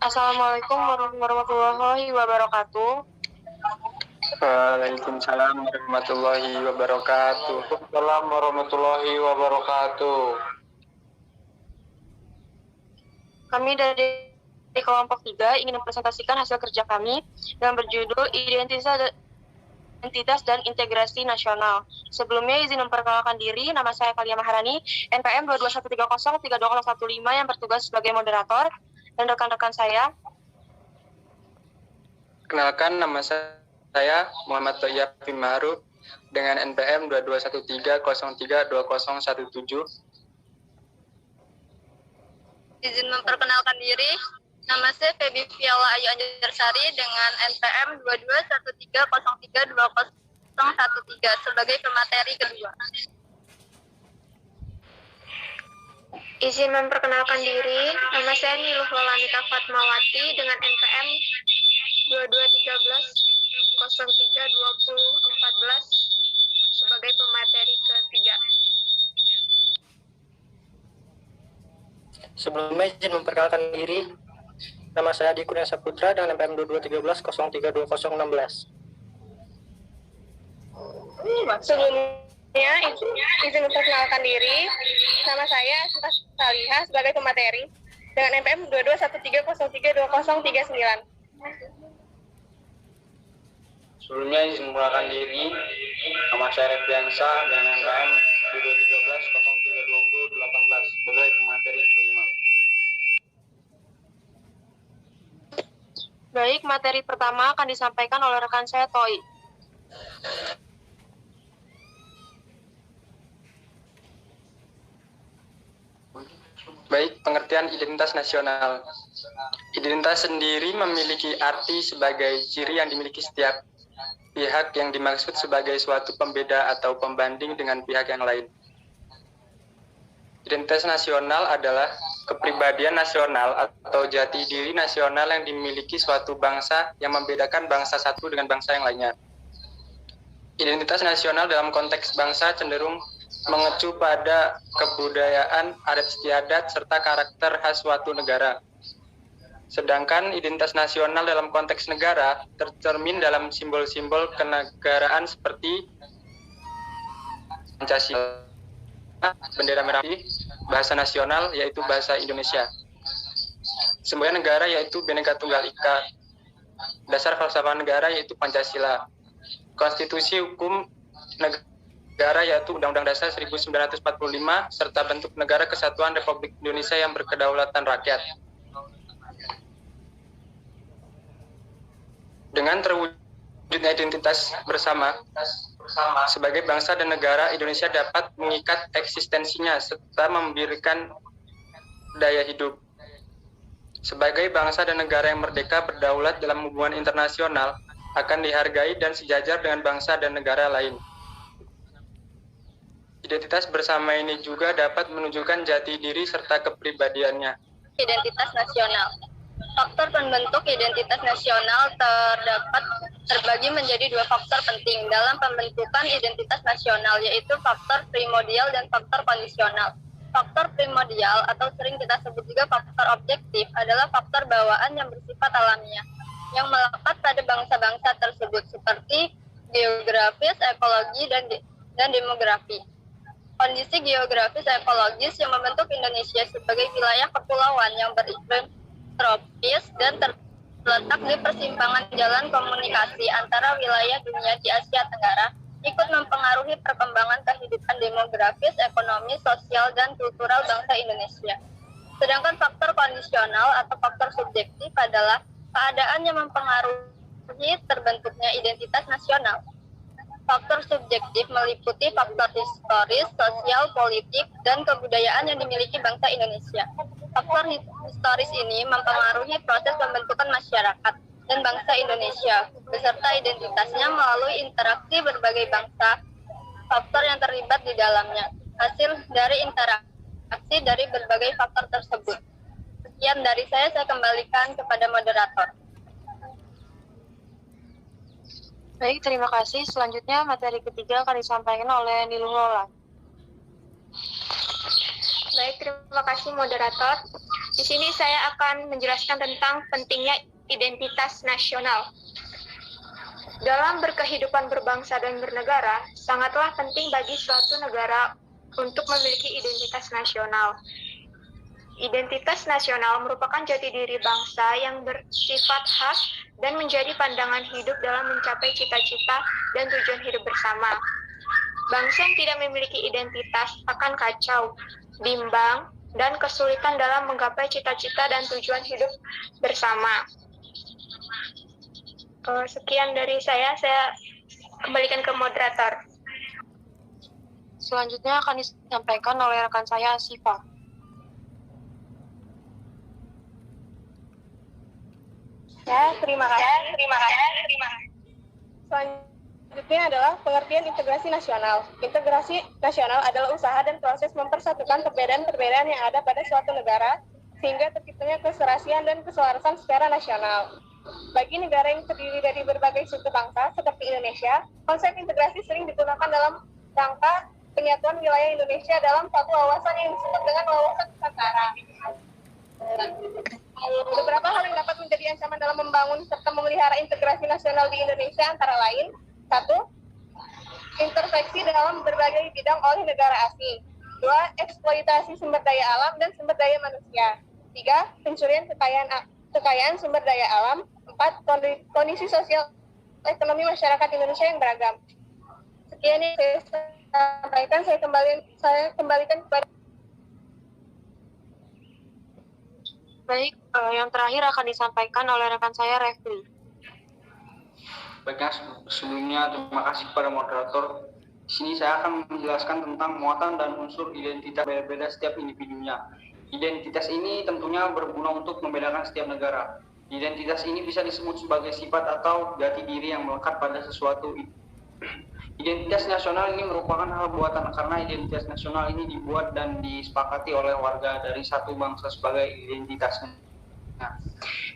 Assalamualaikum warahmatullahi wabarakatuh. Waalaikumsalam warahmatullahi wabarakatuh. Waalaikumsalam warahmatullahi wabarakatuh. Kami dari kelompok 3 ingin mempresentasikan hasil kerja kami yang berjudul Identitas dan Integrasi Nasional. Sebelumnya izin memperkenalkan diri, nama saya Kalia Maharani, NPM 221303215 yang bertugas sebagai moderator, dan rekan-rekan saya. Kenalkan, nama saya Muhammad Thoyyab Ma'ruf dengan NPM 2213032017. Izin memperkenalkan diri, nama saya Febi Fiala Ayu Anjarsari dengan NPM 2213032013 sebagai pemateri kedua. Izin memperkenalkan diri, nama saya Niluh Lolamita Fatmawati dengan NPM 2213032014 sebagai pemateri ketiga. Sebelumnya izin memperkenalkan diri, nama saya Adi Kurnia Saputra dengan NPM 2213032016. Sebelumnya izin memperkenalkan diri, nama saya Sinta Salihah sebagai pemateri dengan NPM 2213032039. Sebelumnya izin memperkenalkan diri, nama saya Refdiansa dengan NPM 2213032018 sebagai pemateri kelima. Baik, materi pertama akan disampaikan oleh rekan saya Toi. Baik, pengertian identitas nasional. Identitas sendiri memiliki arti sebagai ciri yang dimiliki setiap pihak yang dimaksud sebagai suatu pembeda atau pembanding dengan pihak yang lain. Identitas nasional adalah kepribadian nasional atau jati diri nasional yang dimiliki suatu bangsa yang membedakan bangsa satu dengan bangsa yang lainnya. Identitas nasional dalam konteks bangsa cenderung mengecu pada kebudayaan, adat istiadat, serta karakter khas suatu negara. Sedangkan identitas nasional dalam konteks negara tercermin dalam simbol-simbol kenegaraan seperti Pancasila, bendera merah putih, bahasa nasional yaitu bahasa Indonesia, semboyan negara yaitu Bhinneka Tunggal Ika, dasar falsafah negara yaitu Pancasila, konstitusi hukum negara yaitu Undang-Undang Dasar 1945, serta bentuk negara kesatuan Republik Indonesia yang berkedaulatan rakyat. Dengan terwujudnya identitas bersama sebagai bangsa dan negara, Indonesia dapat mengikat eksistensinya serta memberikan daya hidup. Sebagai bangsa dan negara yang merdeka berdaulat dalam hubungan internasional, akan dihargai dan sejajar dengan bangsa dan negara lain. Identitas bersama ini juga dapat menunjukkan jati diri serta kepribadiannya. Identitas nasional. Faktor pembentuk identitas nasional terbagi menjadi dua faktor penting dalam pembentukan identitas nasional, yaitu faktor primordial dan faktor kondisional. Faktor primordial atau sering kita sebut juga faktor objektif adalah faktor bawaan yang bersifat alamiah, yang melekat pada bangsa-bangsa tersebut seperti geografis, ekologi, dan demografi. Kondisi geografis ekologis yang membentuk Indonesia sebagai wilayah kepulauan yang beriklim tropis dan terletak di persimpangan jalan komunikasi antara wilayah dunia di Asia Tenggara, ikut mempengaruhi perkembangan kehidupan demografis, ekonomi, sosial, dan kultural bangsa Indonesia. Sedangkan faktor kondisional atau faktor subjektif adalah keadaan yang mempengaruhi terbentuknya identitas nasional. Faktor subjektif meliputi faktor historis, sosial, politik, dan kebudayaan yang dimiliki bangsa Indonesia. Faktor historis ini mempengaruhi proses pembentukan masyarakat dan bangsa Indonesia, beserta identitasnya melalui interaksi berbagai bangsa, faktor yang terlibat di dalamnya, hasil dari interaksi dari berbagai faktor tersebut. Sekian dari saya kembalikan kepada moderator. Baik, terima kasih. Selanjutnya materi ketiga akan disampaikan oleh Niluh Lola. Baik, terima kasih moderator. Di sini saya akan menjelaskan tentang pentingnya identitas nasional. Dalam berkehidupan berbangsa dan bernegara, sangatlah penting bagi suatu negara untuk memiliki identitas nasional. Identitas nasional merupakan jati diri bangsa yang bersifat khas dan menjadi pandangan hidup dalam mencapai cita-cita dan tujuan hidup bersama. Bangsa yang tidak memiliki identitas akan kacau, bimbang, dan kesulitan dalam menggapai cita-cita dan tujuan hidup bersama. Sekian dari saya kembalikan ke moderator. Selanjutnya akan disampaikan oleh rekan saya, Siva. Ya, terima kasih. Selanjutnya adalah pengertian integrasi nasional. Integrasi nasional adalah usaha dan proses mempersatukan perbedaan-perbedaan yang ada pada suatu negara, sehingga terciptanya keserasian dan keselarasan secara nasional. Bagi negara yang terdiri dari berbagai suku bangsa, seperti Indonesia, konsep integrasi sering digunakan dalam rangka penyatuan wilayah Indonesia dalam satu wawasan yang disebut dengan wawasan Nusantara. Beberapa hal yang dapat menjadi ancaman dalam membangun serta memelihara integrasi nasional di Indonesia antara lain: 1. Intervensi dalam berbagai bidang oleh negara asing. 2. Eksploitasi sumber daya alam dan sumber daya manusia. 3. Pencurian kekayaan sumber daya alam. 4. Kondisi sosial ekonomi masyarakat Indonesia yang beragam. Sekian yang saya sampaikan, saya kembalikan kepada. Baik, yang terakhir akan disampaikan oleh rekan saya, Refli. Baiknya, sebelumnya terima kasih kepada moderator. Di sini saya akan menjelaskan tentang muatan dan unsur identitas berbeda setiap individunya. Identitas ini tentunya berguna untuk membedakan setiap negara. Identitas ini bisa disebut sebagai sifat atau jati diri yang melekat pada sesuatu. Identitas nasional ini merupakan hal buatan karena identitas nasional ini dibuat dan disepakati oleh warga dari satu bangsa sebagai identitasnya. Nah,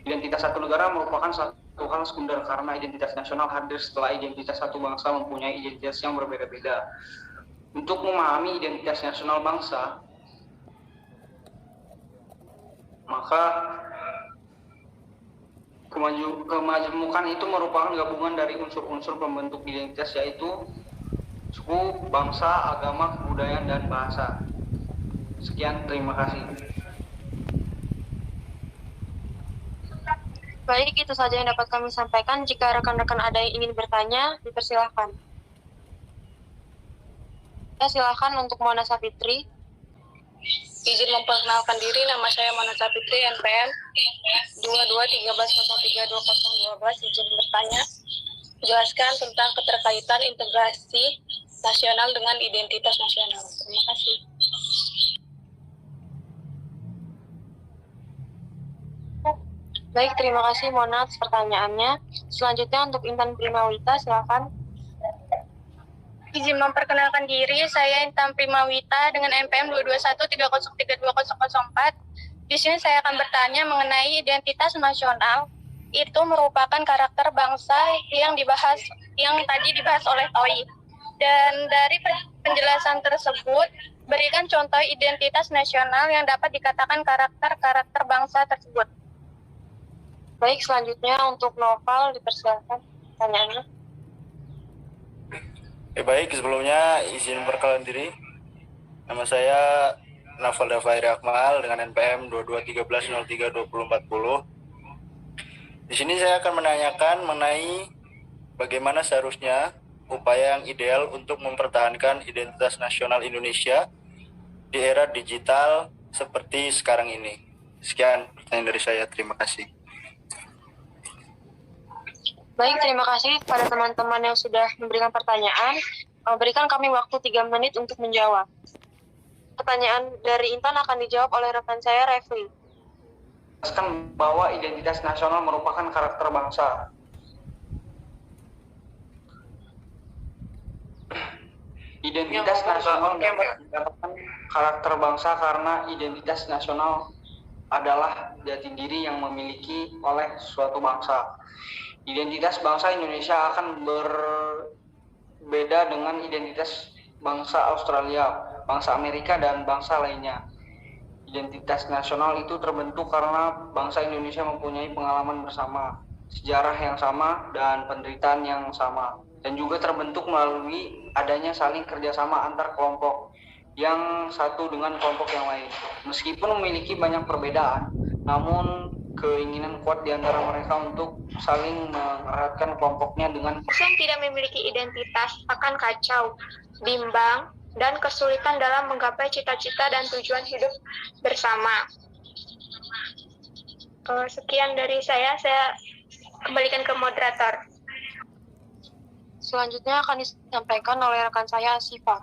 identitas satu negara merupakan satu hal sekunder karena identitas nasional hadir setelah identitas satu bangsa mempunyai identitas yang berbeda-beda. Untuk memahami identitas nasional bangsa, maka kemajemukan itu merupakan gabungan dari unsur-unsur pembentuk identitas, yaitu suku, bangsa, agama, kebudayaan, dan bahasa. Sekian, terima kasih. Baik, itu saja yang dapat kami sampaikan. Jika rekan-rekan ada yang ingin bertanya, dipersilahkan. Ya, silakan untuk Mona Sapitri. Izin memperkenalkan diri, nama saya Mona Sapitri, NPM 2213032012. Izin bertanya, jelaskan tentang keterkaitan integrasi nasional dengan identitas nasional. Terima kasih. Baik, terima kasih Mona atas pertanyaannya. Selanjutnya untuk Intan Primawita, silakan. Izin memperkenalkan diri, saya Intan Primawita dengan NPM 22130320004. Di sini saya akan bertanya mengenai identitas nasional. Itu merupakan karakter bangsa yang tadi dibahas oleh Toi. Dan dari penjelasan tersebut, berikan contoh identitas nasional yang dapat dikatakan karakter bangsa tersebut. Baik, selanjutnya untuk Noval, dipersilakan pertanyaannya. Baik, sebelumnya izin memperkenalkan diri. Nama saya Noval Dafairi Akmal dengan NPM 2213032040. Di sini saya akan menanyakan mengenai bagaimana seharusnya upaya yang ideal untuk mempertahankan identitas nasional Indonesia di era digital seperti sekarang ini. Sekian pertanyaan dari saya, terima kasih. Baik, terima kasih kepada teman-teman yang sudah memberikan pertanyaan. Berikan kami waktu 3 menit untuk menjawab. Pertanyaan dari Intan akan dijawab oleh rekan saya, Refli. Jelaskan bahwa identitas nasional merupakan karakter bangsa. Identitas nasional mendapatkan karakter bangsa karena identitas nasional adalah jati diri yang memiliki oleh suatu bangsa. Identitas bangsa Indonesia akan berbeda dengan identitas bangsa Australia, bangsa Amerika, dan bangsa lainnya. Identitas nasional itu terbentuk karena bangsa Indonesia mempunyai pengalaman bersama, sejarah yang sama, dan penderitaan yang sama. Dan juga terbentuk melalui adanya saling kerjasama antar kelompok yang satu dengan kelompok yang lain. Meskipun memiliki banyak perbedaan, namun keinginan kuat di antara mereka untuk saling mengeratkan kelompoknya dengan yang tidak memiliki identitas akan kacau, bimbang, dan kesulitan dalam menggapai cita-cita dan tujuan hidup bersama. Sekian dari saya kembalikan ke moderator. Selanjutnya akan disampaikan oleh rekan saya, Asifa.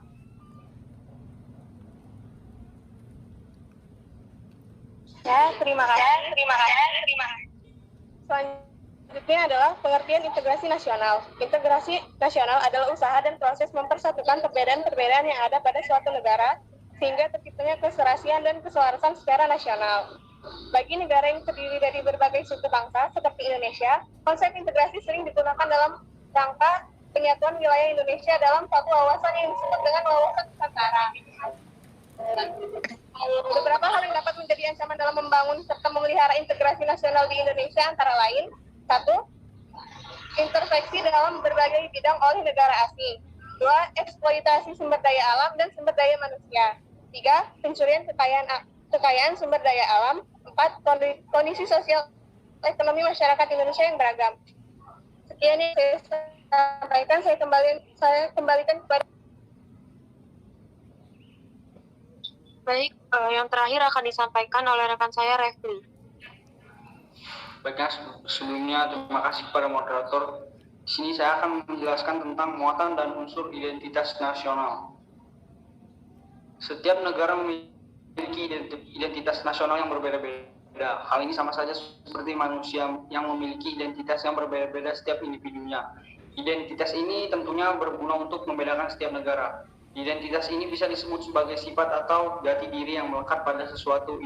Ya, terima kasih. Selanjutnya adalah pengertian integrasi nasional. Integrasi nasional adalah usaha dan proses mempersatukan perbedaan-perbedaan yang ada pada suatu negara sehingga terciptanya keserasian dan keselarasan secara nasional. Bagi negara yang terdiri dari berbagai suku bangsa seperti Indonesia, konsep integrasi sering digunakan dalam rangka penyatuan wilayah Indonesia dalam satu wawasan yang disebut dengan wawasan Nusantara. Beberapa hal yang dapat menjadi ancaman dalam membangun serta memelihara integrasi nasional di Indonesia antara lain: 1. Intervensi dalam berbagai bidang oleh negara asing. 2. Eksploitasi sumber daya alam dan sumber daya manusia. 3. Pencurian kekayaan sumber daya alam. 4. Kondisi sosial ekonomi masyarakat Indonesia yang beragam. Sekian yang saya sampaikan, saya kembalikan kepada. Baik, yang terakhir akan disampaikan oleh rekan saya, Refli. Baiknya, sebelumnya terima kasih kepada moderator. Di sini saya akan menjelaskan tentang muatan dan unsur identitas nasional. Setiap negara memiliki identitas nasional yang berbeda-beda. Hal ini sama saja seperti manusia yang memiliki identitas yang berbeda-beda setiap individunya. Identitas ini tentunya berguna untuk membedakan setiap negara. Identitas ini bisa disebut sebagai sifat atau jati diri yang melekat pada sesuatu.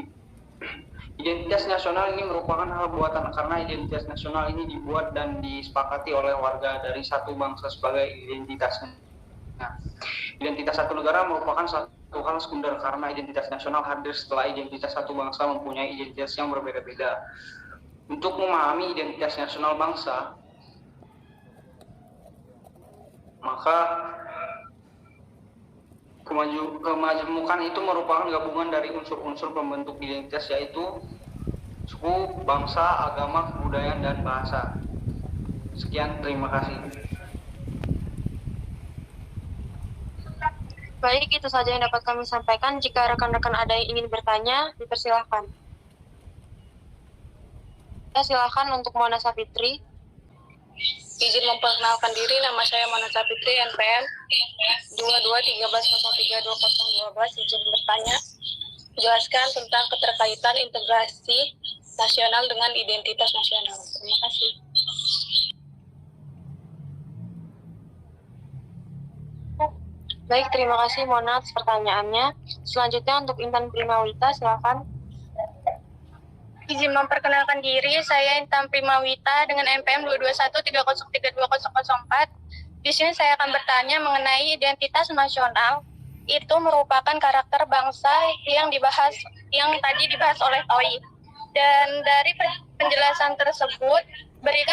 Identitas nasional ini merupakan hal buatan karena identitas nasional ini dibuat dan disepakati oleh warga dari satu bangsa sebagai identitasnya. Nah, identitas satu negara merupakan satu hal sekunder karena identitas nasional hadir setelah identitas satu bangsa mempunyai identitas yang berbeda-beda. Untuk memahami identitas nasional bangsa, maka kemajemukan itu merupakan gabungan dari unsur-unsur pembentuk identitas, yaitu suku, bangsa, agama, kebudayaan, dan bahasa. Sekian, terima kasih. Baik, itu saja yang dapat kami sampaikan. Jika rekan-rekan ada yang ingin bertanya, dipersilahkan. Ya, silakan untuk Mona Safitri. Izin memperkenalkan diri, nama saya Mona Safitri, NPM 2213032012. Izin bertanya, jelaskan tentang keterkaitan integrasi nasional dengan identitas nasional. Terima kasih. Baik, terima kasih Mona atas pertanyaannya. Selanjutnya untuk Intan Primawita, silakan. Izin memperkenalkan diri, saya Intan Primawita dengan NPM 22130320004. Di sini saya akan bertanya mengenai identitas nasional. Itu merupakan karakter bangsa yang tadi dibahas oleh Toi. Dan dari penjelasan tersebut, berikan